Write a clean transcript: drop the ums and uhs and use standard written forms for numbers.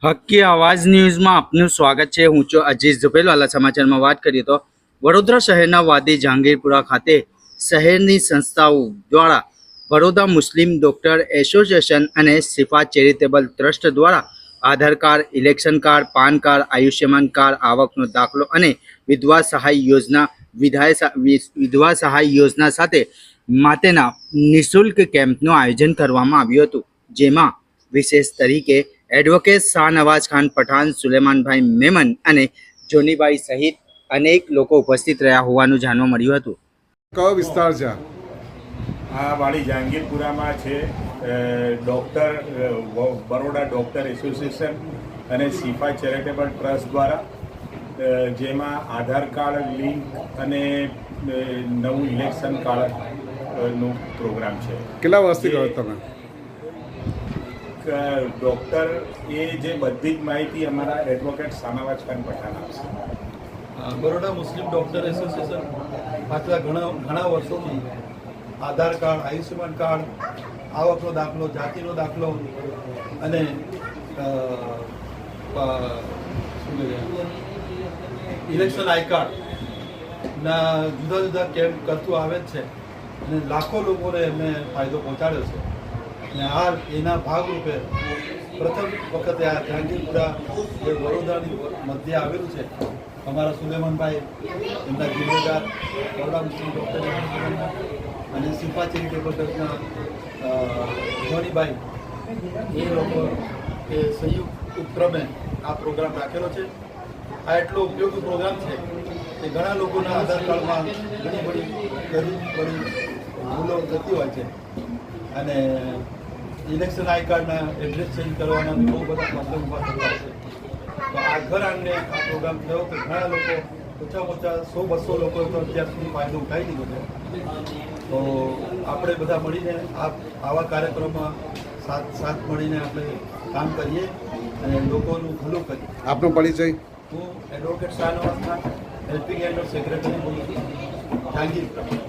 હક્કી આવાજ ન્યૂઝમાં આપનું સ્વાગત છે। હું છું અજીઝ ઝુબેલવાલા। સમાચારમાં વાત કરીએ તો વડોદરા શહેરના વાદી જહાંગીરપુરા ખાતે શહેરની સંસ્થાઓ દ્વારા બરોડા મુસ્લિમ ડોક્ટર એસોસિએશન અને શિફા ચેરિટેબલ ટ્રસ્ટ દ્વારા Aadhaar card, election card, PAN card, Ayushman card, આવકનો દાખલો અને વિધવા સહાય યોજના સાથે માટેના નિઃશુલ્ક કેમ્પનું આયોજન કરવામાં આવ્યું હતું, જેમાં વિશેષ તરીકે એડવોકેટ શાહનવાજ ખાન પઠાણ, સુલેમાનભાઈ મેમન અને જોનીભાઈ સહિત અનેક લોકો ઉપસ્થિત રહ્યા હોવાનું જાણવા મળ્યું હતું। કયો વિસ્તાર છે આ વાડી જહાંગીરપુરામાં છે। ડૉક્ટર બરોડા ડૉક્ટર એસોસિએશન અને શિફા ચેરિટેબલ ટ્રસ્ટ દ્વારા જેમાં આધાર કાર્ડ લિંક અને નવું ઇલેક્શન કાર્ડનો પ્રોગ્રામ છે। કેટલા વર્ષથી કરો તમે? ડૉક્ટર એ જે બધી જ માહિતી અમારા એડવોકેટ શાહનવાજ ખાન પઠાણ આપશે। બરોડા મુસ્લિમ ડૉક્ટર એસોસિએશન પાછલા ઘણા વર્ષોથી આધાર કાર્ડ, આયુષ્યમાન કાર્ડ, આવકનો દાખલો, જાતિનો દાખલો અને ઇલેક્શન આઈ કાર્ડના જુદા જુદા કેમ્પ કરતું આવે જ છે અને લાખો લોકોને એમને ફાયદો પહોંચાડ્યો છે। અને હાલ એના ભાગરૂપે પ્રથમ વખતે આ જહાંગીરપુરા જે વડોદરાની મધ્ય આવેલું છે, અમારા સુલેમાનભાઈ, એમના જિલ્લેદાર, બરોડા મુસ્લિમ ડૉક્ટર અને શિફા ચેરિટેબલ ટ્રસ્ટના જોનીભાઈ, એ લોકો એ સંયુક્ત ઉપક્રમે આ પ્રોગ્રામ રાખેલો છે। આ એટલો ઉપયોગી પ્રોગ્રામ છે કે ઘણા લોકોના આધાર કાર્ડમાં ઘણી બધી ભૂલો થતી હોય છે અને ઇલેક્શન આઈ કાર્ડના એડ્રેસ ચેન્જ કરવાના બહુ બધા પ્રોબ્લેમ ઊભા થતા હોય છે। તો આ ઘર આંગણે આ પ્રોગ્રામ થયો તો ઘણા લોકો ઓછા 100-200 લોકો તો અત્યાર સુધી ફાયદો ઉઠાવી દીધો છે। તો આપણે બધા મળીને આવા કાર્યક્રમમાં સાથ મળીને આપણે કામ કરીએ અને લોકોનું ભલું કરીએ। આપનો પરિચય? હું advocate Shahnawaz Khan, helping and secretary બોલું છું, જહાંગીરપુરા।